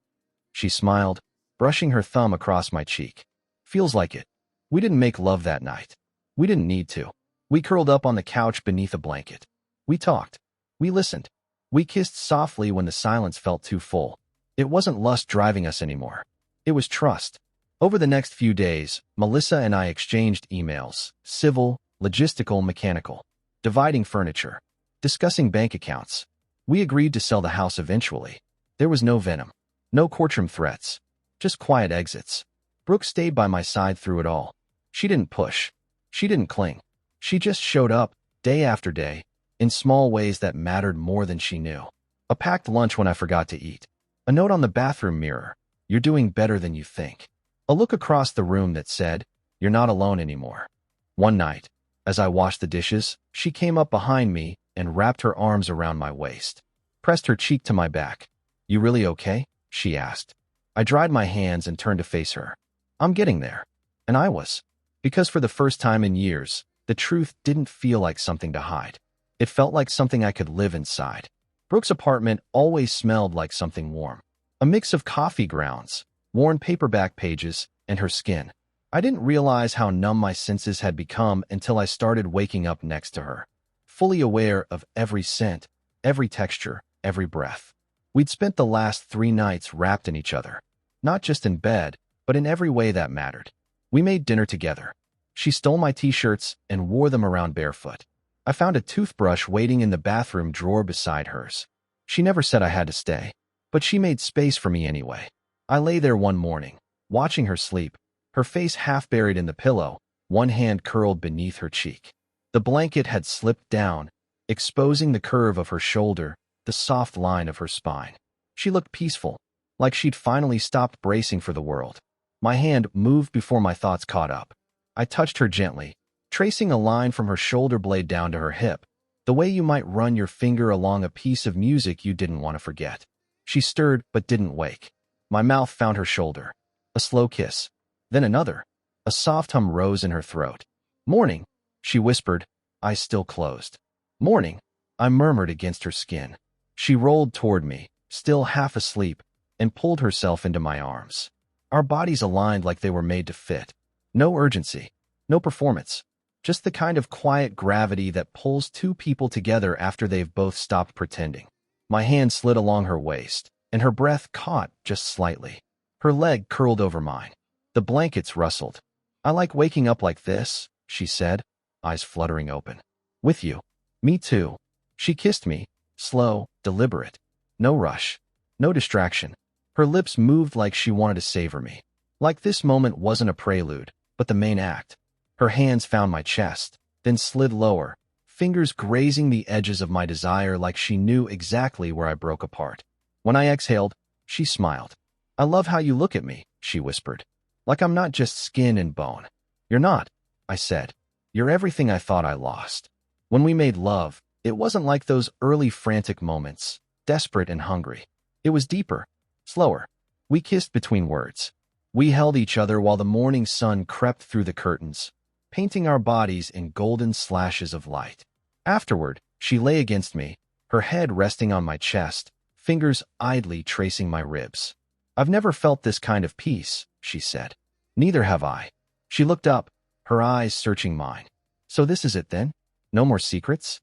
She smiled, brushing her thumb across my cheek. Feels like it. We didn't make love that night. We didn't need to. We curled up on the couch beneath a blanket. We talked. We listened. We kissed softly when the silence felt too full. It wasn't lust driving us anymore. It was trust. Over the next few days, Melissa and I exchanged emails, civil, logistical, mechanical, dividing furniture, discussing bank accounts. We agreed to sell the house eventually. There was no venom, no courtroom threats, just quiet exits. Brooke stayed by my side through it all. She didn't push. She didn't cling. She just showed up, day after day, in small ways that mattered more than she knew. A packed lunch when I forgot to eat. A note on the bathroom mirror, "You're doing better than you think." A look across the room that said, "You're not alone anymore." One night, as I washed the dishes, she came up behind me and wrapped her arms around my waist, pressed her cheek to my back. "You really okay?" she asked. I dried my hands and turned to face her. I'm getting there. And I was. Because for the first time in years, the truth didn't feel like something to hide. It felt like something I could live inside. Brooke's apartment always smelled like something warm. A mix of coffee grounds, worn paperback pages, and her skin. I didn't realize how numb my senses had become until I started waking up next to her, fully aware of every scent, every texture, every breath. We'd spent the last 3 nights wrapped in each other, not just in bed, but in every way that mattered. We made dinner together. She stole my t-shirts and wore them around barefoot. I found a toothbrush waiting in the bathroom drawer beside hers. She never said I had to stay, but she made space for me anyway. I lay there one morning, watching her sleep, her face half buried in the pillow, one hand curled beneath her cheek. The blanket had slipped down, exposing the curve of her shoulder, the soft line of her spine. She looked peaceful, like she'd finally stopped bracing for the world. My hand moved before my thoughts caught up. I touched her gently, tracing a line from her shoulder blade down to her hip, the way you might run your finger along a piece of music you didn't want to forget. She stirred but didn't wake. My mouth found her shoulder. A slow kiss. Then another. A soft hum rose in her throat. "Morning," she whispered, eyes still closed. "Morning," I murmured against her skin. She rolled toward me, still half asleep, and pulled herself into my arms. Our bodies aligned like they were made to fit. No urgency, no performance, just the kind of quiet gravity that pulls two people together after they've both stopped pretending. My hand slid along her waist, and her breath caught just slightly. Her leg curled over mine. The blankets rustled. "I like waking up like this," she said, eyes fluttering open. "With you." "Me too." She kissed me, slow, deliberate. No rush, no distraction. Her lips moved like she wanted to savor me. Like this moment wasn't a prelude, but the main act. Her hands found my chest, then slid lower, fingers grazing the edges of my desire like she knew exactly where I broke apart. When I exhaled, she smiled. "I love how you look at me," she whispered. "Like I'm not just skin and bone." "You're not," I said. "You're everything I thought I lost." When we made love, it wasn't like those early frantic moments, desperate and hungry. It was deeper, slower. We kissed between words. We held each other while the morning sun crept through the curtains, painting our bodies in golden slashes of light. Afterward, she lay against me, her head resting on my chest, fingers idly tracing my ribs. "I've never felt this kind of peace," she said. "Neither have I." She looked up, her eyes searching mine. "So this is it then? No more secrets?"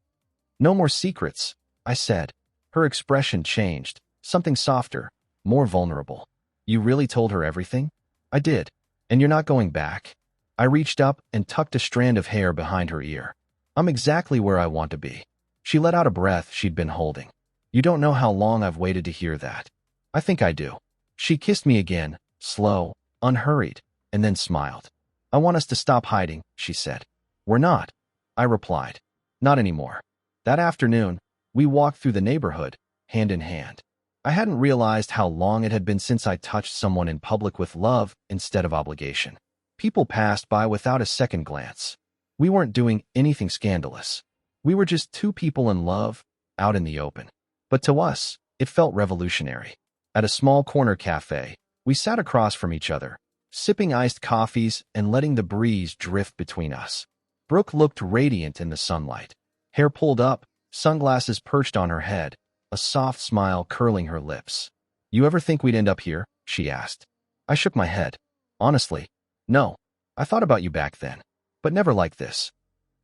"No more secrets," I said. Her expression changed, something softer, more vulnerable. "You really told her everything?" "I did. And you're not going back?" I reached up and tucked a strand of hair behind her ear. "I'm exactly where I want to be." She let out a breath she'd been holding. "You don't know how long I've waited to hear that." "I think I do." She kissed me again, slow, unhurried, and then smiled. "I want us to stop hiding," she said. "We're not," I replied. "Not anymore." That afternoon, we walked through the neighborhood, hand in hand. I hadn't realized how long it had been since I touched someone in public with love instead of obligation. People passed by without a second glance. We weren't doing anything scandalous. We were just two people in love, out in the open. But to us, it felt revolutionary. At a small corner cafe, we sat across from each other, sipping iced coffees and letting the breeze drift between us. Brooke looked radiant in the sunlight. Hair pulled up, sunglasses perched on her head, a soft smile curling her lips. "You ever think we'd end up here?" she asked. I shook my head. Honestly, no. I thought about you back then, but never like this.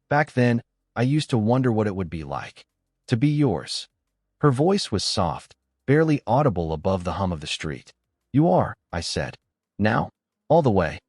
Back then, I used to wonder what it would be like to be yours. Her voice was soft, barely audible above the hum of the street. You are, I said. Now? All the way.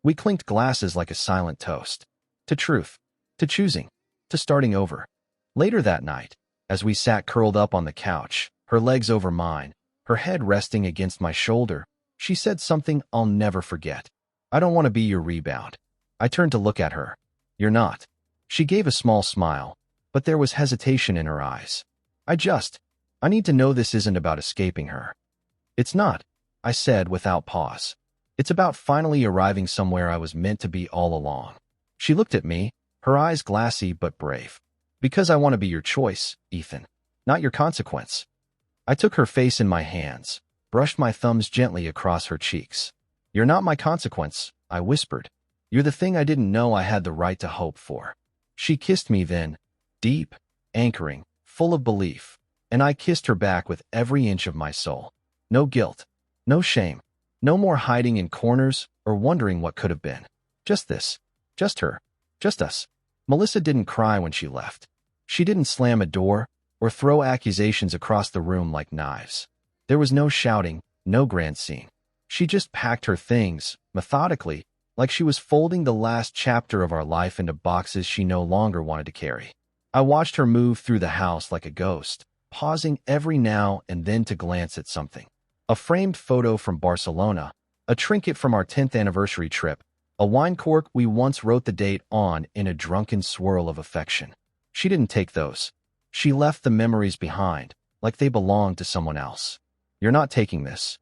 We clinked glasses like a silent toast. To truth. To choosing. To starting over. Later that night, as we sat curled up on the couch, her legs over mine, her head resting against my shoulder, she said something I'll never forget. I don't want to be your rebound. I turned to look at her. You're not. She gave a small smile, but there was hesitation in her eyes. I need to know this isn't about escaping her. It's not, I said without pause. It's about finally arriving somewhere I was meant to be all along. She looked at me, her eyes glassy but brave. Because I want to be your choice, Ethan, not your consequence. I took her face in my hands, brushed my thumbs gently across her cheeks. You're not my consequence, I whispered. You're the thing I didn't know I had the right to hope for. She kissed me then, deep, anchoring, full of belief, and I kissed her back with every inch of my soul. No guilt, no shame, no more hiding in corners or wondering what could have been. Just this, just her, just us. Melissa didn't cry when she left. She didn't slam a door or throw accusations across the room like knives. There was no shouting, no grand scene. She just packed her things, methodically, like she was folding the last chapter of our life into boxes she no longer wanted to carry. I watched her move through the house like a ghost, pausing every now and then to glance at something. A framed photo from Barcelona, a trinket from our 10th anniversary trip, a wine cork we once wrote the date on in a drunken swirl of affection. She didn't take those. She left the memories behind, like they belonged to someone else. You're not taking this?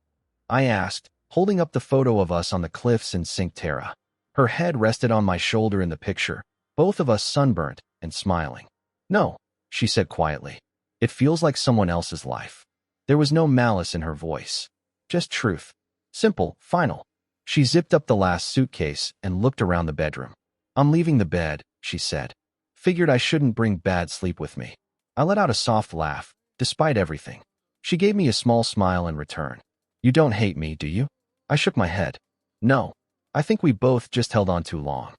I asked, holding up the photo of us on the cliffs in Cinque Terre. Her head rested on my shoulder in the picture, both of us sunburnt and smiling. No, she said quietly. It feels like someone else's life. There was no malice in her voice. Just truth. Simple, final. She zipped up the last suitcase and looked around the bedroom. I'm leaving the bed, she said. Figured I shouldn't bring bad sleep with me. I let out a soft laugh, despite everything. She gave me a small smile in return. You don't hate me, do you? I shook my head. No. I think we both just held on too long.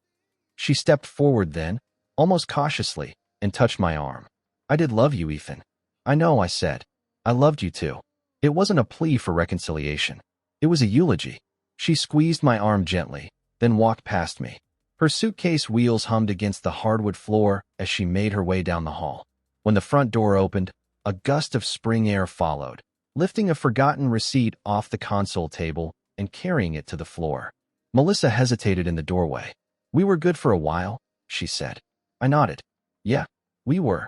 She stepped forward then, almost cautiously, and touched my arm. I did love you, Ethan. I know, I said. I loved you too. It wasn't a plea for reconciliation. It was a eulogy. She squeezed my arm gently, then walked past me. Her suitcase wheels hummed against the hardwood floor as she made her way down the hall. When the front door opened, a gust of spring air followed, lifting a forgotten receipt off the console table and carrying it to the floor. Melissa hesitated in the doorway. We were good for a while, she said. I nodded. Yeah, we were.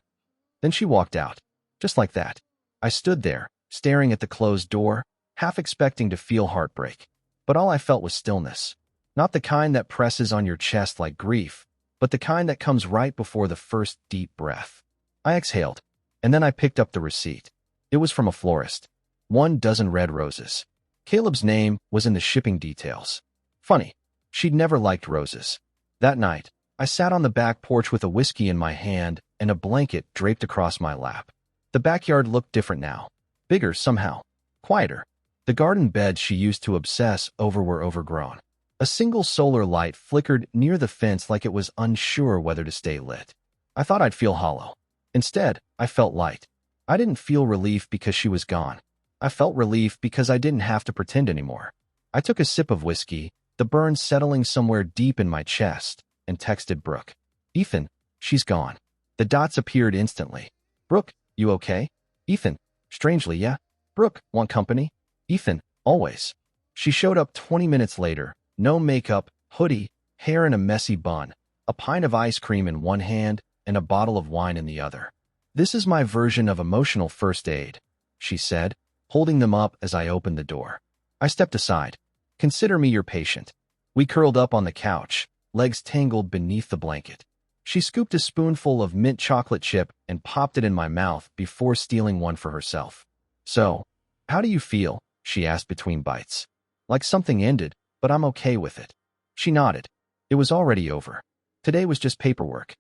Then she walked out. Just like that. I stood there, staring at the closed door, half expecting to feel heartbreak. But all I felt was stillness. Not the kind that presses on your chest like grief, but the kind that comes right before the first deep breath. I exhaled, and then I picked up the receipt. It was from a florist. 12 red roses. Caleb's name was in the shipping details. Funny, she'd never liked roses. That night, I sat on the back porch with a whiskey in my hand and a blanket draped across my lap. The backyard looked different now. Bigger somehow. Quieter. The garden beds she used to obsess over were overgrown. A single solar light flickered near the fence like it was unsure whether to stay lit. I thought I'd feel hollow. Instead, I felt light. I didn't feel relief because she was gone. I felt relief because I didn't have to pretend anymore. I took a sip of whiskey, the burn settling somewhere deep in my chest, and texted Brooke. Ethan, she's gone. The dots appeared instantly. Brooke, you okay? Ethan, strangely, yeah. Brooke, want company? Ethan, always. She showed up 20 minutes later, no makeup, hoodie, hair in a messy bun, a pint of ice cream in one hand, and a bottle of wine in the other. This is my version of emotional first aid, she said, holding them up as I opened the door. I stepped aside. Consider me your patient. We curled up on the couch, legs tangled beneath the blanket. She scooped a spoonful of mint chocolate chip and popped it in my mouth before stealing one for herself. So, how do you feel? She asked between bites. Like something ended, but I'm okay with it. She nodded. It was already over. Today was just paperwork.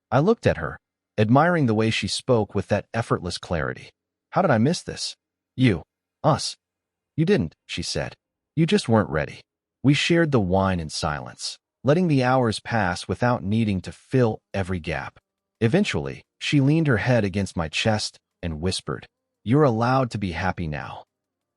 I looked at her, admiring the way she spoke with that effortless clarity. How did I miss this? You. Us. You didn't, she said. You just weren't ready. We shared the wine in silence, letting the hours pass without needing to fill every gap. Eventually, she leaned her head against my chest and whispered, "You're allowed to be happy now."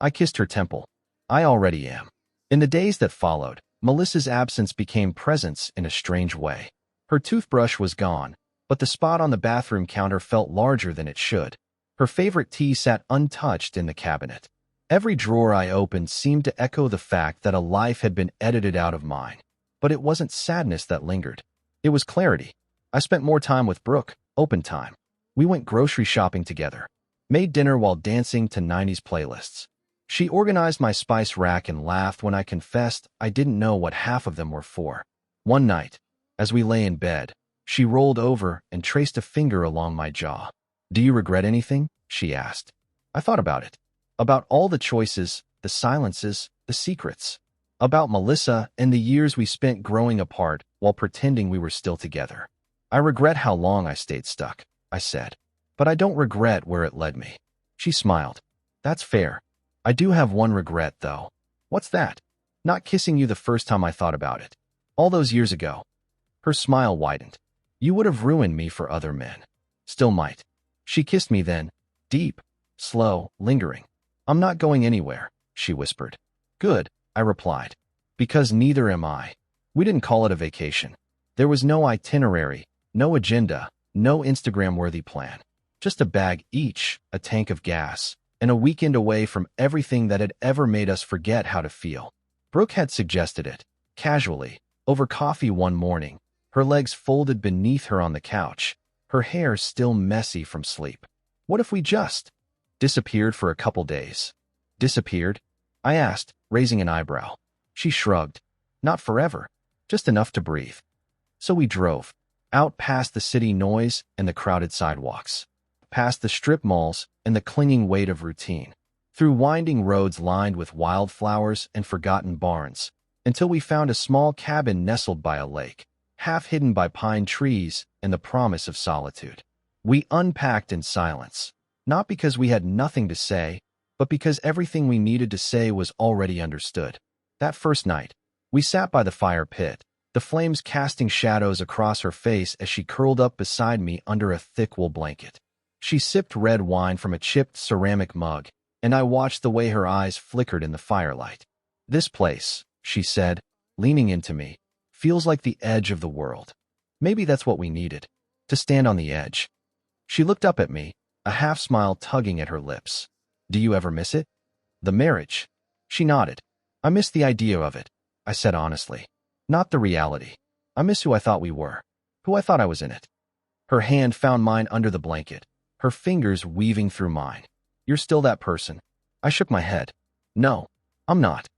I kissed her temple. "I already am." In the days that followed, Melissa's absence became presence in a strange way. Her toothbrush was gone, but the spot on the bathroom counter felt larger than it should. Her favorite tea sat untouched in the cabinet. Every drawer I opened seemed to echo the fact that a life had been edited out of mine. But it wasn't sadness that lingered. It was clarity. I spent more time with Brooke, open time. We went grocery shopping together, made dinner while dancing to 90s playlists. She organized my spice rack and laughed when I confessed I didn't know what half of them were for. One night, as we lay in bed, she rolled over and traced a finger along my jaw. "Do you regret anything?" she asked. I thought about it. About all the choices, the silences, the secrets. About Melissa and the years we spent growing apart while pretending we were still together. "I regret how long I stayed stuck," I said. "But I don't regret where it led me." She smiled. "That's fair. I do have one regret, though." "What's that?" "Not kissing you the first time I thought about it. All those years ago." Her smile widened. "You would have ruined me for other men." "Still might." She kissed me then, deep, slow, lingering. "I'm not going anywhere," she whispered. "Good," I replied. "Because neither am I." We didn't call it a vacation. There was no itinerary, no agenda, no Instagram-worthy plan. Just a bag each, a tank of gas, and a weekend away from everything that had ever made us forget how to feel. Brooke had suggested it, casually, over coffee one morning, her legs folded beneath her on the couch, her hair still messy from sleep. "What if we just disappeared for a couple days?" "Disappeared?" I asked, raising an eyebrow. She shrugged. "Not forever, just enough to breathe." So we drove, out past the city noise and the crowded sidewalks, past the strip malls and the clinging weight of routine, through winding roads lined with wildflowers and forgotten barns, until we found a small cabin nestled by a lake, half hidden by pine trees and the promise of solitude. We unpacked in silence, not because we had nothing to say, but because everything we needed to say was already understood. That first night, we sat by the fire pit, the flames casting shadows across her face as she curled up beside me under a thick wool blanket. She sipped red wine from a chipped ceramic mug, and I watched the way her eyes flickered in the firelight. "This place," she said, leaning into me, "feels like the edge of the world." Maybe that's what we needed, to stand on the edge. She looked up at me, a half-smile tugging at her lips. "Do you ever miss it?" "The marriage?" She nodded. "I miss the idea of it," I said honestly. "Not the reality. I miss who I thought we were, who I thought I was in it." Her hand found mine under the blanket, her fingers weaving through mine. "You're still that person." I shook my head. "No, I'm not."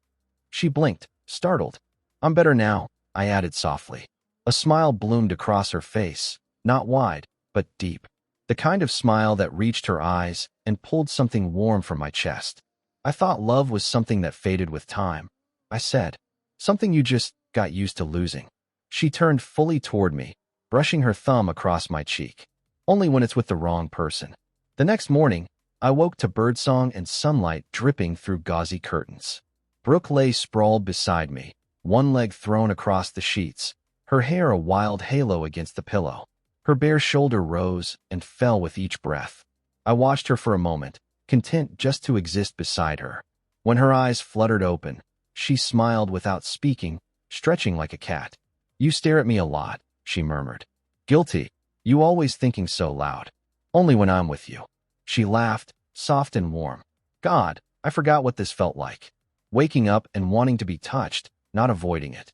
She blinked, startled. "I'm better now," I added softly. A smile bloomed across her face, not wide, but deep. The kind of smile that reached her eyes and pulled something warm from my chest. "I thought love was something that faded with time," I said. "Something you just got used to losing." She turned fully toward me, brushing her thumb across my cheek. "Only when it's with the wrong person." The next morning, I woke to birdsong and sunlight dripping through gauzy curtains. Brooke lay sprawled beside me, one leg thrown across the sheets, her hair a wild halo against the pillow. Her bare shoulder rose and fell with each breath. I watched her for a moment, content just to exist beside her. When her eyes fluttered open, she smiled without speaking, stretching like a cat. "You stare at me a lot," she murmured. "Guilty. You always thinking so loud." "Only when I'm with you." She laughed, soft and warm. "God, I forgot what this felt like. Waking up and wanting to be touched, not avoiding it."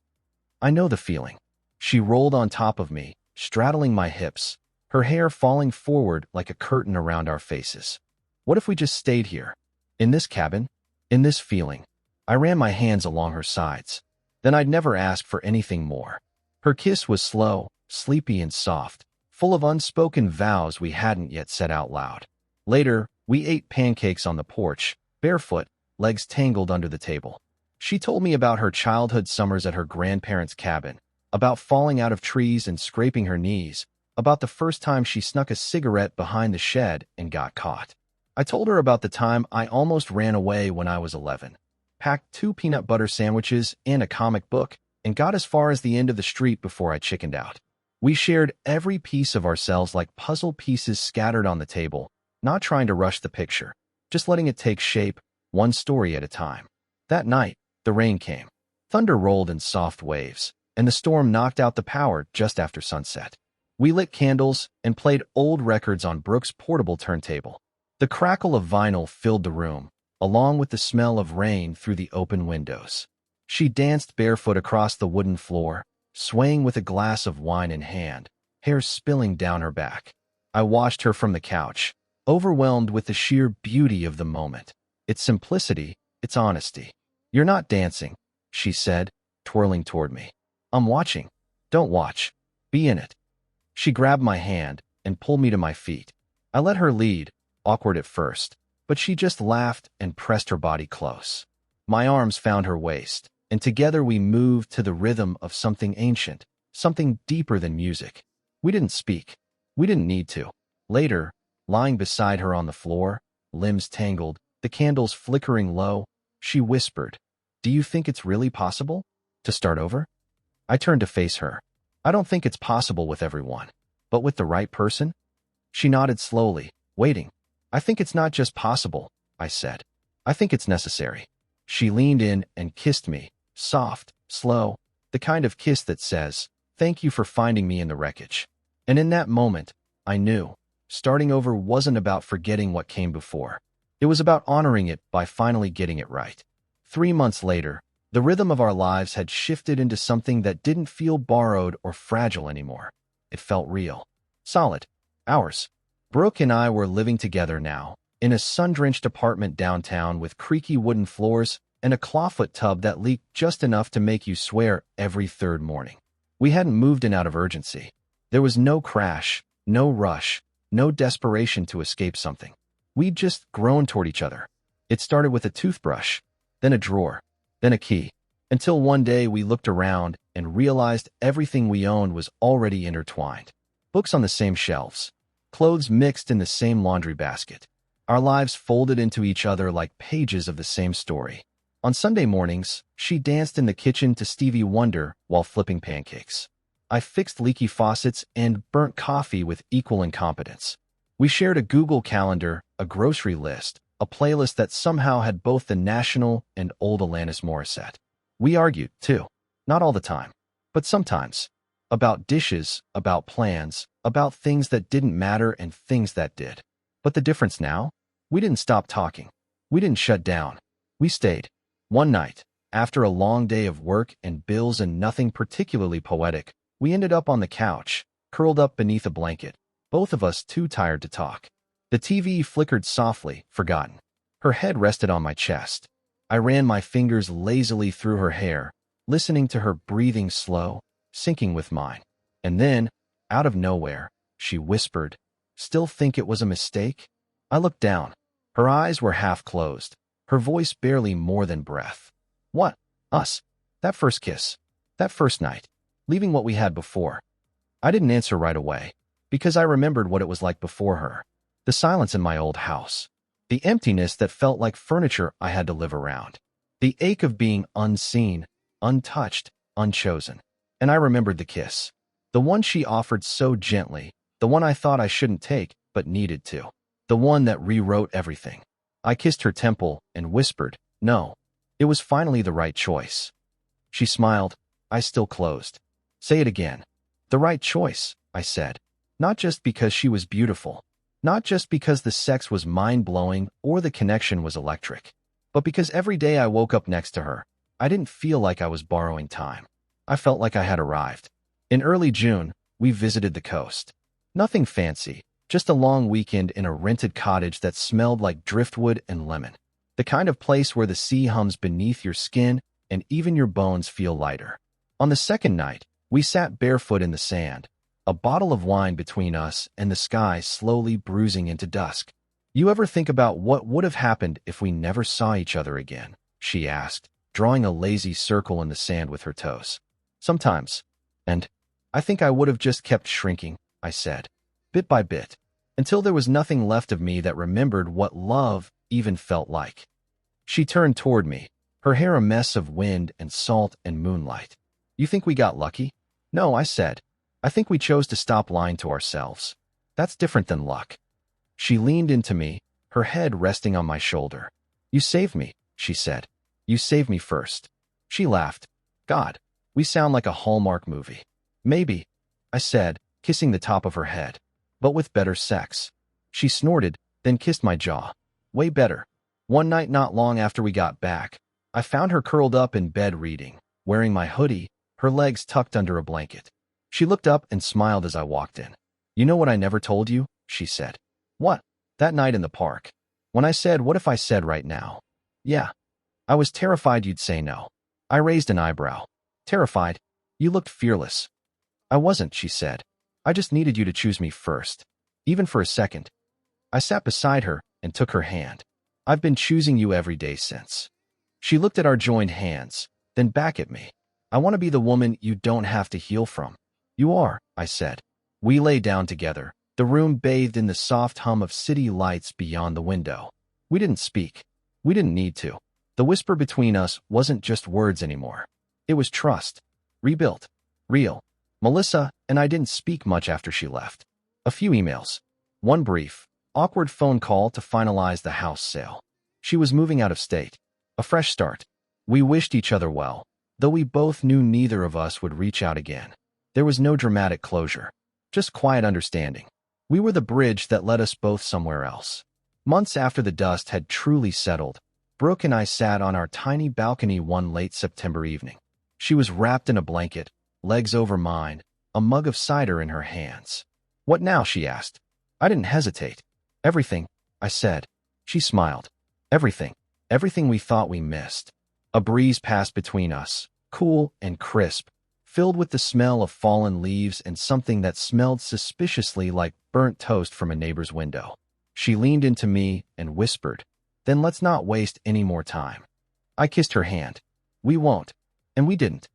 "I know the feeling." She rolled on top of me, straddling my hips, her hair falling forward like a curtain around our faces. "What if we just stayed here? In this cabin? In this feeling?" I ran my hands along her sides. Then I'd never ask for anything more. Her kiss was slow, sleepy and soft, full of unspoken vows we hadn't yet said out loud. Later, we ate pancakes on the porch, barefoot, legs tangled under the table. She told me about her childhood summers at her grandparents' cabin, about falling out of trees and scraping her knees, about the first time she snuck a cigarette behind the shed and got caught. I told her about the time I almost ran away when I was 11. packed 2 peanut butter sandwiches and a comic book, and got as far as the end of the street before I chickened out. We shared every piece of ourselves like puzzle pieces scattered on the table, not trying to rush the picture, just letting it take shape, one story at a time. That night, the rain came. Thunder rolled in soft waves, and the storm knocked out the power just after sunset. We lit candles and played old records on Brooke's portable turntable. The crackle of vinyl filled the room, along with the smell of rain through the open windows. She danced barefoot across the wooden floor, swaying with a glass of wine in hand, hair spilling down her back. I watched her from the couch, overwhelmed with the sheer beauty of the moment. Its simplicity, its honesty. "You're not dancing," she said, twirling toward me. "I'm watching." "Don't watch. Be in it." She grabbed my hand and pulled me to my feet. I let her lead, awkward at first, but she just laughed and pressed her body close. My arms found her waist, and together we moved to the rhythm of something ancient, something deeper than music. We didn't speak. We didn't need to. Later, lying beside her on the floor, limbs tangled, the candles flickering low, she whispered, "Do you think it's really possible to start over?" I turned to face her. "I don't think it's possible with everyone, but with the right person?" She nodded slowly, waiting. "I think it's not just possible," I said. "I think it's necessary." She leaned in and kissed me, soft, slow, the kind of kiss that says, "Thank you for finding me in the wreckage." And in that moment, I knew, starting over wasn't about forgetting what came before. It was about honoring it by finally getting it right. 3 months later, the rhythm of our lives had shifted into something that didn't feel borrowed or fragile anymore. It felt real. Solid. Ours. Brooke and I were living together now, in a sun-drenched apartment downtown with creaky wooden floors and a clawfoot tub that leaked just enough to make you swear every third morning. We hadn't moved in out of urgency. There was no crash, no rush, no desperation to escape something. We'd just grown toward each other. It started with a toothbrush, then a drawer, then a key, until one day we looked around and realized everything we owned was already intertwined. Books on the same shelves, clothes mixed in the same laundry basket. Our lives folded into each other like pages of the same story. On Sunday mornings, she danced in the kitchen to Stevie Wonder while flipping pancakes. I fixed leaky faucets and burnt coffee with equal incompetence. We shared a Google Calendar, a grocery list, a playlist that somehow had both the National and old Alanis Morissette. We argued, too. Not all the time, but sometimes. About dishes, about plans, about things that didn't matter and things that did. But the difference now? We didn't stop talking. We didn't shut down. We stayed. One night, after a long day of work and bills and nothing particularly poetic, we ended up on the couch, curled up beneath a blanket, both of us too tired to talk. The TV flickered softly, forgotten. Her head rested on my chest. I ran my fingers lazily through her hair, listening to her breathing slow, syncing with mine. And then, out of nowhere, she whispered, "Still think it was a mistake?" I looked down. Her eyes were half closed, her voice barely more than breath. "What? Us? That first kiss? That first night? Leaving what we had before?" I didn't answer right away, because I remembered what it was like before her. The silence in my old house. The emptiness that felt like furniture I had to live around. The ache of being unseen, untouched, unchosen. And I remembered the kiss. The one she offered so gently, the one I thought I shouldn't take, but needed to. The one that rewrote everything. I kissed her temple and whispered, "No." It was finally the right choice. She smiled, eyes still closed. "Say it again." "The right choice," I said. Not just because she was beautiful. Not just because the sex was mind-blowing or the connection was electric. But because every day I woke up next to her, I didn't feel like I was borrowing time. I felt like I had arrived. In early June, we visited the coast. Nothing fancy, just a long weekend in a rented cottage that smelled like driftwood and lemon. The kind of place where the sea hums beneath your skin and even your bones feel lighter. On the second night, we sat barefoot in the sand, a bottle of wine between us and the sky slowly bruising into dusk. "You ever think about what would have happened if we never saw each other again?" she asked, drawing a lazy circle in the sand with her toes. "Sometimes. And I think I would have just kept shrinking," I said, bit by bit, until there was nothing left of me that remembered what love even felt like. She turned toward me, her hair a mess of wind and salt and moonlight. You think we got lucky? No, I said. I think we chose to stop lying to ourselves. That's different than luck. She leaned into me, her head resting on my shoulder. You saved me, she said. You saved me first. She laughed. God, we sound like a Hallmark movie. Maybe, I said, kissing the top of her head. But with better sex. She snorted, then kissed my jaw. Way better. One night not long after we got back, I found her curled up in bed reading, wearing my hoodie, her legs tucked under a blanket. She looked up and smiled as I walked in. You know what I never told you? She said. What? That night in the park. When I said, what if I said right now? Yeah. I was terrified you'd say no. I raised an eyebrow. Terrified? You looked fearless. I wasn't, she said. I just needed you to choose me first. Even for a second. I sat beside her and took her hand. I've been choosing you every day since. She looked at our joined hands, then back at me. I want to be the woman you don't have to heal from. You are, I said. We lay down together, the room bathed in the soft hum of city lights beyond the window. We didn't speak. We didn't need to. The whisper between us wasn't just words anymore. It was trust. Rebuilt. Real. Melissa and I didn't speak much after she left. A few emails. One brief, awkward phone call to finalize the house sale. She was moving out of state. A fresh start. We wished each other well, though we both knew neither of us would reach out again. There was no dramatic closure. Just quiet understanding. We were the bridge that led us both somewhere else. Months after the dust had truly settled, Brooke and I sat on our tiny balcony one late September evening. She was wrapped in a blanket, legs over mine, a mug of cider in her hands. What now? She asked. I didn't hesitate. Everything, I said. She smiled. Everything. Everything we thought we missed. A breeze passed between us, cool and crisp, filled with the smell of fallen leaves and something that smelled suspiciously like burnt toast from a neighbor's window. She leaned into me and whispered, then let's not waste any more time. I kissed her hand. We won't. And we didn't.